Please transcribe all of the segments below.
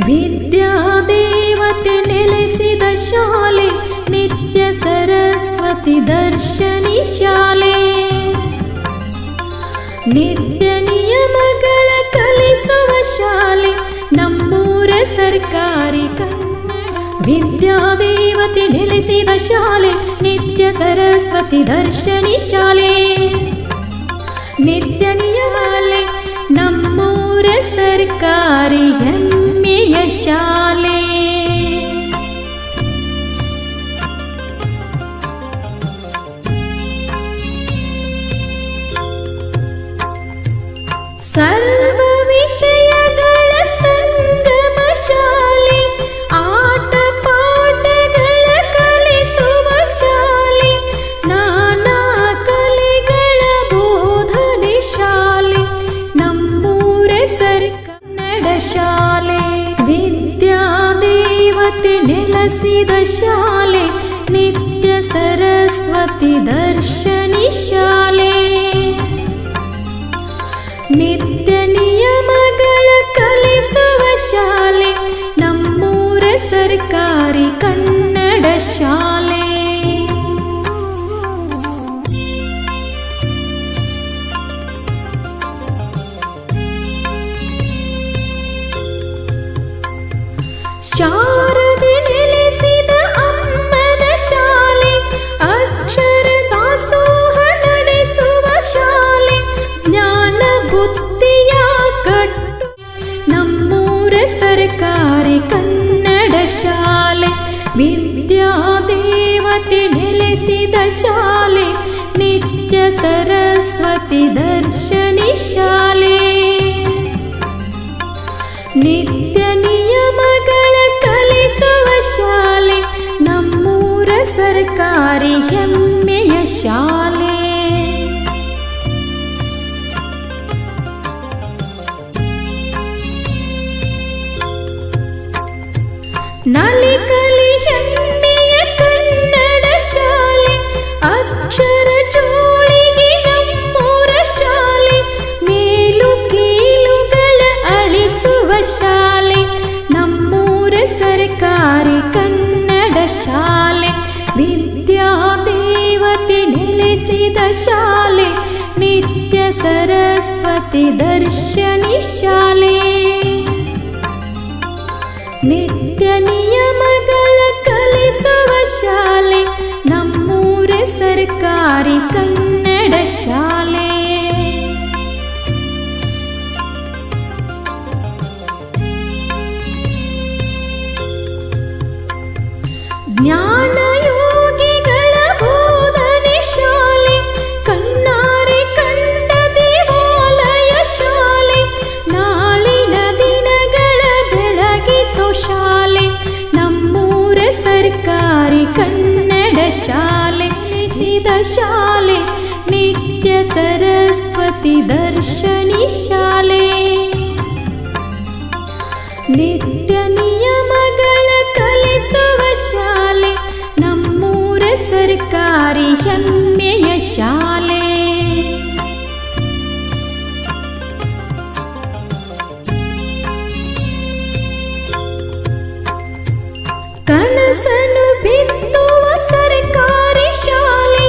ವಿದ್ಯಾದೇವತೆ ನೆಲೆಸಿದ ಶಾಲೆ ನಿತ್ಯ ಸರಸ್ವತಿ ದರ್ಶನಿ ಶಾಲೆ. ನಿತ್ಯ ನಿಯಮಗಳ ಕಲಿಸುವ ಶಾಲೆ ನಮ್ಮೂರ ಸರ್ಕಾರಿ ಕನ್ನಡ. ವಿದ್ಯಾದೇವತೆ ನೆಲೆಸಿದ ಶಾಲೆ ನಿತ್ಯ ಸರಸ್ವತಿ ದರ್ಶನಿ ಶಾಲೆ. ನಿತ್ಯ ನಿಯಮಲೆ ನಮ್ಮೂರ ಸರ್ಕಾರಿ ಹೆಮ್ಮೆಯ ಶಾಲೆ. ಸರ್ವ ವಿಷಯಗಳ ಸಂಗಮ ಶಾಲೆ, ಆಟ ಪಾಠಗಳ ಕಲಿಸುವ ಶಾಲೆ, ನಾನಾ ಕಲೆಗಳ ಬೋಧನೆ ಶಾಲೆ ನಮ್ಮೂರ ಕನ್ನಡ ಶಾಲೆ. ವಿದ್ಯಾದೇವತೆ ನೆಲೆಸಿದ ಶಾಲೆ ನಿತ್ಯ ಸರಸ್ವತಿ ದರ್ಶನಿ ಶಾಲೆ. ನಿತ್ಯ ನಿಯಮಗಳ ಕಲಿಸುವ ಶಾಲೆ ನಮ್ಮೂರ ಸರ್ಕಾರಿ ಕನ್ನಡ ಶಾಲೆ. ಶಾರದೆ ನೆಲೆಸಿದ ಅಮ್ಮನ ಶಾಲೆ, ಅಕ್ಷರ ದಾಸೋಹ ನಡೆಸುವ ಶಾಲೆ, ಜ್ಞಾನ ಬುದ್ಧಿಯ ಕಟ್ಟು ನಮ್ಮೂರ ಸರ್ಕಾರಿ ಕನ್ನಡ ಶಾಲೆ. ವಿದ್ಯಾದೇವತೆ ನೆಲೆಸಿದ ಶಾಲೆ ನಿತ್ಯ ಸರಸ್ವತಿ ದರ್ಶನಿ ಶಾಲೆ. ನಿತ್ಯ ನಿಯಮಗಳ ಕಲಿಸುವ ಶಾಲೆ ನಮ್ಮೂರ ಸರ್ಕಾರಿ ಹೆಮ್ಮೆಯ ಶಾಲೆ. ನಲಿಕಲಿ ಹೆಮ್ಮೆಯ ಕನ್ನಡ ಶಾಲೆ, ಅಕ್ಷರ ಜೋಳಿಗೆ ನಮ್ಮೂರ ಶಾಲೆ, ಮೇಲು ಕೀಲುಗಳ ಅಳಿಸುವ ಶಾಲೆ ನಮ್ಮೂರ ಸರ್ಕಾರಿ ಕನ್ನಡ ಶಾಲೆ. ವಿದ್ಯಾದೇವತೆ ನೆಲೆಸಿದ ಶಾಲೆ ನಿತ್ಯ ಸರಸ್ವತಿ ದರ್ಶನಿ ಶಾಲೆ. ನಿತ್ಯ ನಿಯಮಗಳ ಕಲಿಸುವ ಶಾಲೆ ನಮ್ಮೂರ ಸರ್ಕಾರಿ ಕನ್ನಡ ಶಾಲೆ. ಜ್ಞಾನ ಯೋಗಿಗಳ ಬೋಧನೆ ಶಾಲೆ, ಕಣ್ಣಾರೆ ಕಂಡ ದೇವಾಲಯ ಶಾಲೆ, ನಾಳಿನ ದಿನಗಳ ಬೆಳಗಿಸೋ ಶಾಲೆ ನಮ್ಮೂರ ಸರ್ಕಾರಿ ಕನ್ನಡ ಶಾಲೆ. ಸಿದ ಶಾಲೆ ನಿತ್ಯ ಸರಸ್ವತಿ ದರ್ಶನಿ ಶಾಲೆ. ನಿತ್ಯ ನಿಯಮಗಳ ಕಲಿಸುವ ಶಾಲೆ ನಮ್ಮೂರ ಸರ್ಕಾರಿ ಹೆಮ್ಮೆಯ ಶಾಲೆ. ಕನಸನು ಬಿತ್ತುವ ಸರ್ಕಾರಿ ಶಾಲೆ,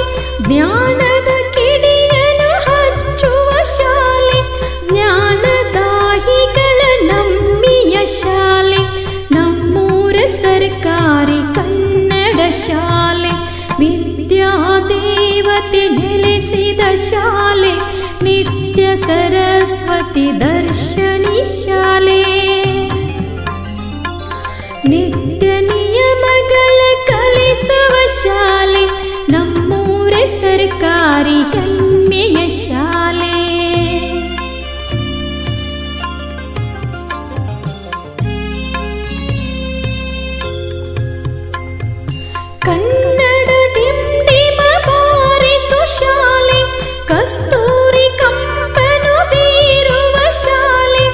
ಜ್ಞಾನದ ಕಿಡಿಯನ್ನು ಹಚ್ಚುವ ಶಾಲೆ, ಜ್ಞಾನದಾಹಿಗಳ ನಮ್ಮಿಯ ಶಾಲೆ ನಮ್ಮೂರ ಸರ್ಕಾರಿ ಕನ್ನಡ ಶಾಲೆ. ವಿದ್ಯಾದೇವತೆ ನೆಲೆಸಿದ ಶಾಲೆ ನಿತ್ಯ ಸರಸ್ವತಿ ದರ್ಶನಿ ಶಾಲೆ. ನಿತ್ಯ ನಿಯಮಗಳ ಕಲಿಸುವ ಶಾಲೆ ನಮ್ಮೂರ ಸರ್ಕಾರಿ ಹೆಮ್ಮೆಯ ಶಾಲೆ. ಕನ್ನಡ ಡಿಂಡಿಮ ಬಾರಿಸು ಶಾಲೆ, ಕಸ್ತೂರಿ ಕಂಪನು ಬೀರುವ ಶಾಲೆ,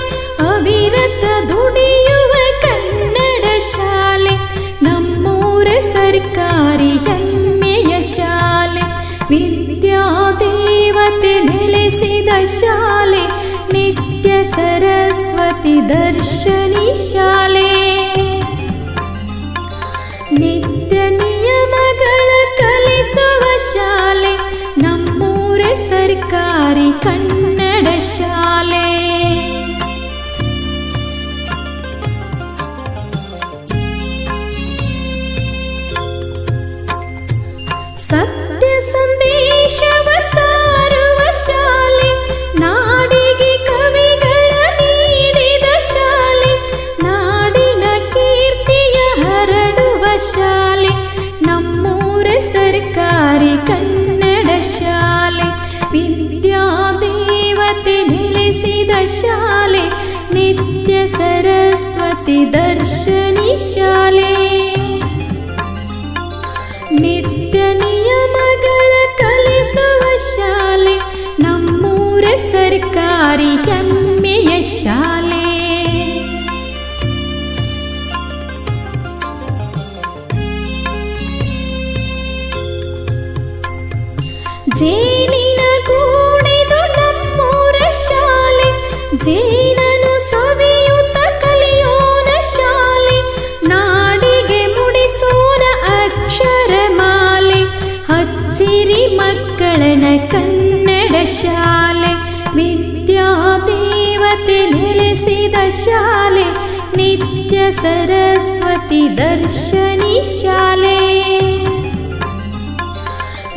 ಅವಿರತ ದುಡಿಯುವ ಕನ್ನಡ ಶಾಲೆ ನಮ್ಮೂರ ಸರ್ಕಾರಿ ಹೆಮ್ಮೆಯ ಶಾಲೆ. ವಿದ್ಯಾದೇವತೆ ನೆಲೆಸಿದ ಶಾಲೆ ನಿತ್ಯ ಸರಸ್ವತಿ ಸರಸ್ವತಿ ದರ್ಶನಿ ಶಾಲೆ. ನಿತ್ಯ ನಿಯಮಗಳ ಕಲಿಸುವ ಶಾಲೆ ನಮ್ಮೂರ ಸರ್ಕಾರಿ ಕನ್ನಡ ಶಾಲೆ. ಸತ್ಯ ಸಂದೇಶವ ಸಾರುವ ಶಾಲೆ ನಾಡಿಗೆ ಕವಿಗಳ ನೀಡಿದ ಶಾಲೆ. ನಾಡಿನ ಕೀರ್ತಿಯ ಹರಡುವ ಶಾಲೆ ನಮ್ಮೂರ ಸರ್ಕಾರಿ ಕನ್ನಡ ಶಾಲೆ. ವಿದ್ಯಾದೇವತೆ ನೆಲೆಸಿದ ಶಾಲೆ ನಿತ್ಯ ಸರಸ್ವತಿ ದರ್ಶನಿ ಶಾಲೆ. ನಿತ್ಯ ನಿಯಮಗಳ ಕಲಿಸುವ ಶಾಲೆ ನಮ್ಮೂರ ಸರ್ಕಾರಿ ಹೆಮ್ಮೆಯ ಶಾಲೆ. ಜೇನಿನ ಗೂಡಿದು ನಮ್ಮೂರ ಶಾಲೆ ಜೇನನು ಸವಿಯುತ್ತ ಕಲಿಯೋಣ ಶಾಲೆ. ನಾಡಿಗೆ ಮುಡಿಸೋಣ ಅಕ್ಷರ ಮಾಲೆ ಹಚ್ಚಿರಿ ಮಕ್ಕಳನ ಕನ್ನಡ ಶಾಲೆ. ವಿದ್ಯಾದೇವತೆ ನೆಲೆಸಿದ ಶಾಲೆ ನಿತ್ಯ ಸರಸ್ವತಿ ದರ್ಶನಿ ಶಾಲೆ.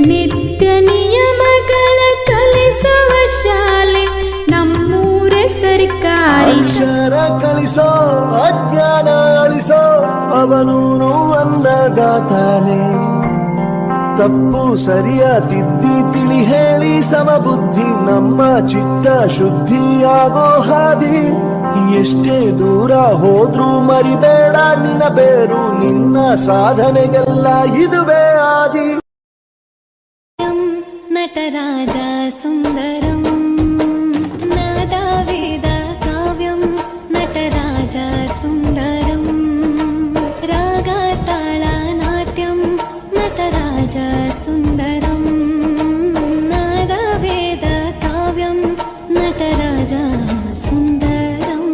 ನಿತ್ಯ ನಿಯಮಗಳ ಕಲಿಸುವ ಶಾಲೆ ನಮ್ಮೂರ ಸರ್ಕಾರಿ. ಅಕ್ಷರ ಕಲಿಸೋ ಅಜ್ಞಾನ ಅಳಿಸೋ ಅವನೂನು ಅನ್ನದಾತಾನೆ. ತಪ್ಪು ಸರಿಯ ತಿದ್ದಿ ತಿಳಿ ಹೇಳಿ ಸಮಬುದ್ಧಿ ನಮ್ಮ ಚಿತ್ತ ಶುದ್ಧಿಯಾಗೋ ಹಾದಿ. ಎಷ್ಟೇ ದೂರ ಹೋದ್ರೂ ಮರಿಬೇಡ ನಿನ್ನ ಬೇರು ನಿನ್ನ ಸಾಧನೆಗೆಲ್ಲ ಇದುವೇ ಆದಿ. ನಟರಾಜ ಸುಂದರಂ ನಾದವೇದ ಕಾವ್ಯಂ ನಟರಾಜ ಸುಂದರಂ ರಾಗ ತಾಳ ನಾಟ್ಯಂ ನಟರಾಜ ಸುಂದರಂ ನಾದವೇದ ಕಾವ್ಯಂ ನಟರಾಜ ಸುಂದರಂ.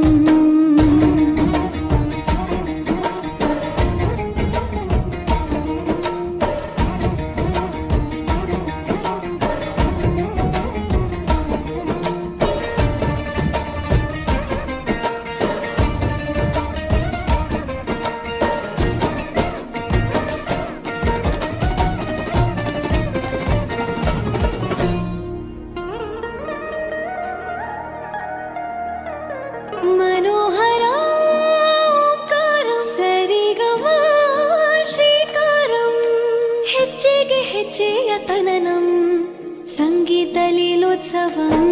मनोहराकारं सरिगमा श्रीकारं ಹೆಜ್ಜೆಗೆ ಹೆಜ್ಜೆಯ ತನನಂ ಸಂಗೀತ ಲೀಲೋತ್ಸವಂ.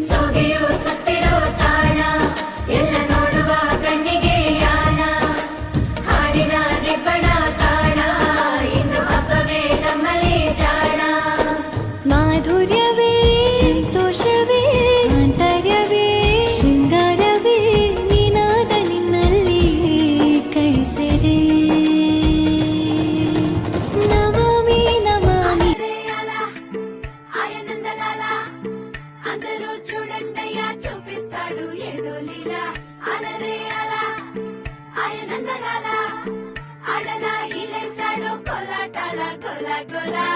ಸೊಗೆಯು ಸುತ್ತಿರೋ ತಾಣ ಎಲ್ಲ ನೋಡುವ ಕಣ್ಣಿಗೆ ಯಾನ ಹಾಡಿನ ದಿಬ್ಬಣ ತಾಣ ಇಂದು ಹಬ್ಬವೇ ನಮ್ಮಲ್ಲಿ ಜಾಣ. ಮಾಧುರ್ಯವೇ ಸಂತೋಷವೇ ಆಂತರ್ಯವೇ ಶೃಂಗಾರವೇ ನಿನಾದ ನಿನ್ನಲ್ಲಿ ಕೈಸೆರೆ. ನಮಾಮಿ ನಮಾಮಿ ఆయనందలాల అందరూ చూడండయ్యా చూపిస్తాడు ఏదో లీలా. అలరే అలా ఆయనందలాల అడలా ఇలేసాడు కోలాటాల కోలా కోలా.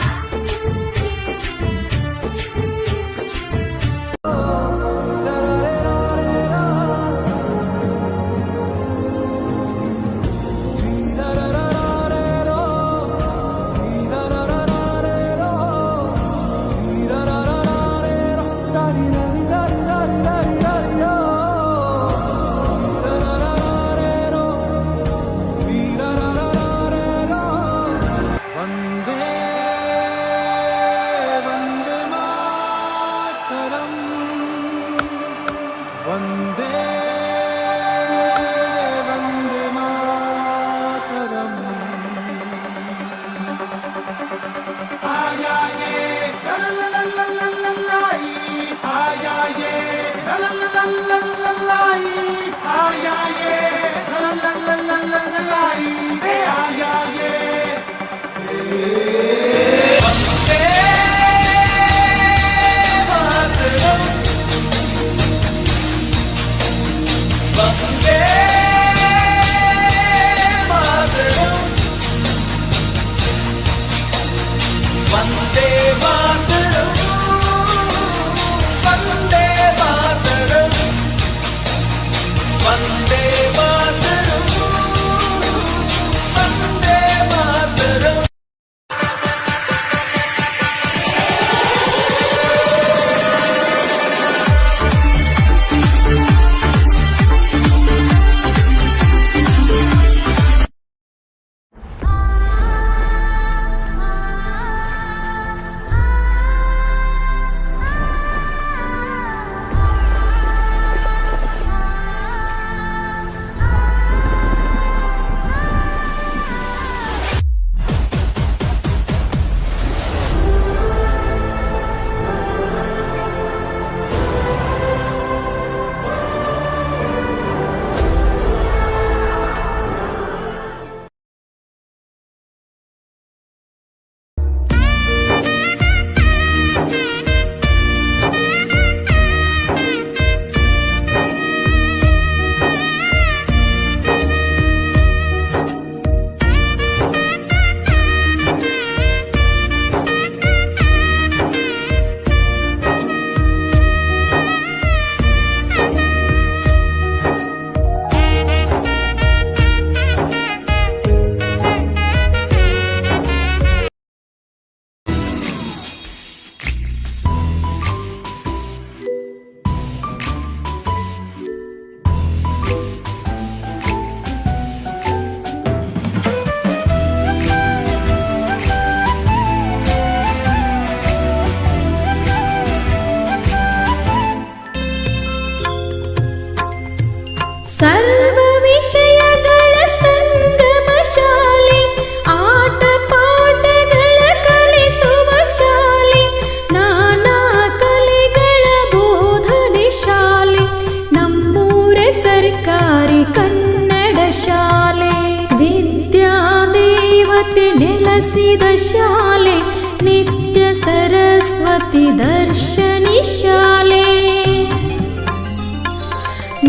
ನೆಲೆಸಿದ ಶಾಲೆ ನಿತ್ಯ ಸರಸ್ವತಿ ದರ್ಶನಿ ಶಾಲೆ.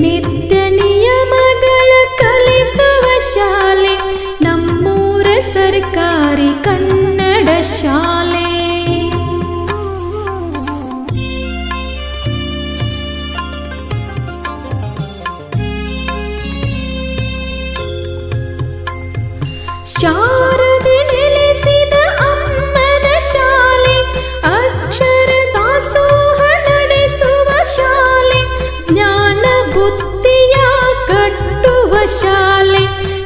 ನಿತ್ಯ ನಿಯಮಗಳ ಕಲಿಸುವ ಶಾಲೆ ನಮ್ಮೂರ ಸರ್ಕಾರಿ ಕನ್ನಡ ಶಾಲೆ. ಶಾರದೆ ನೆಲೆಸಿದ ಅಮ್ಮನ ಶಾಲೆ ಅಕ್ಷರ ದಾಸೋಹ ನಡೆಸುವ ಶಾಲೆ. ಜ್ಞಾನ ಬುದ್ಧಿಯ ಕಟ್ಟುವ ಶಾಲೆ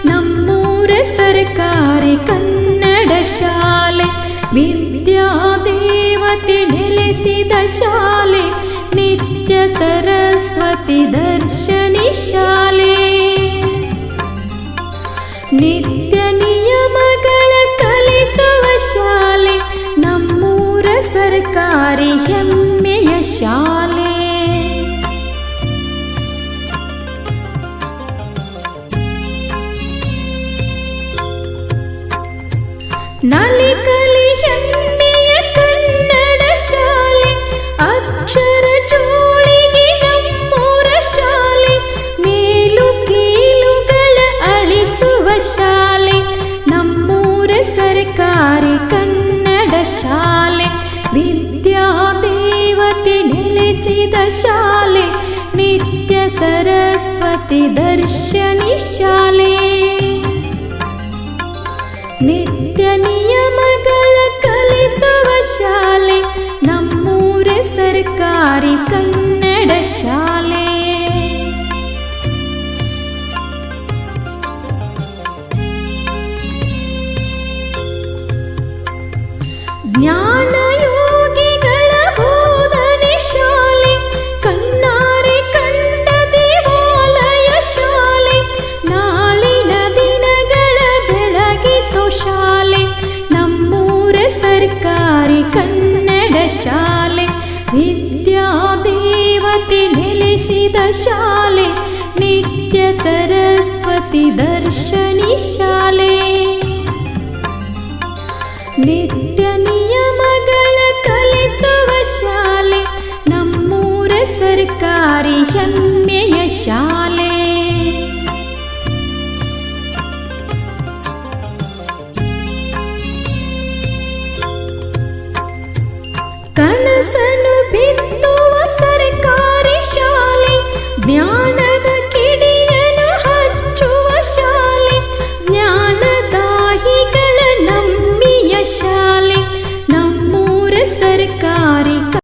ನಮ್ಮೂರ ಸರ್ಕಾರಿ ಕನ್ನಡ ಶಾಲೆ. ವಿದ್ಯಾದೇವತೆ ನೆಲೆಸಿದ ಶಾಲೆ ನಿತ್ಯ ಸರಸ್ವತಿ ದರ್ಶನಿ ಶಾಲೆ. ನಿತ್ಯ ನಿಯಮಗಳ ಕಲಿಸುವ ಶಾಲೆ ನಮ್ಮೂರ ಸರ್ಕಾರಿ ಹೆಮ್ಮೆಯ ಶಾಲೆ. ನಲಿಕಲಿ ಹೆಮ್ಮೆಯ ಕನ್ನಡ ಶಾಲೆ ಅಕ್ಷರ ಜೋಳಿಗೆ ನಮ್ಮೂರ ಶಾಲೆ. ಮೇಲು ಕೀಲುಗಳ ಅಳಿಸುವ ಶಾಲೆ ನಮ್ಮೂರ ಸರ್ಕಾರಿ ಕನ್ನಡ ಶಾಲೆ. ವಿದ್ಯಾದೇವತೆ ನೆಲೆಸಿದ ಶಾಲೆ ನಿತ್ಯ ಸರಸ್ವತಿ ದರ್ಶನಿ ಶಾಲೆ. ನಿತ್ಯ ನಿಯಮಗಳ ಕಲಿಸುವ ಶಾಲೆ ನಮ್ಮೂರ ಸರ್ಕಾರಿ ಕನ್ನಡ ಶಾಲೆ. ಜ್ಞಾನಯೋಗಿಗಳ ಬೋಧನೆ ಶಾಲೆ ಕಣ್ಣಾರೆ ಕಂಡ ದೇವಾಲಯ ಶಾಲೆ. ನಾಳಿನ ದಿನಗಳ ಬೆಳಗಿಸೋ ಶಾಲೆ ನಮ್ಮೂರ ಸರ್ಕಾರಿ ಕನ್ನಡ ಶಾಲೆ. ವಿದ್ಯಾದೇವತೆ ನೆಲೆಸಿದ ಶಾಲೆ ನಿತ್ಯ ಸರಸ್ವತಿ ದರ್ಶನಿ ಶಾಲೆ.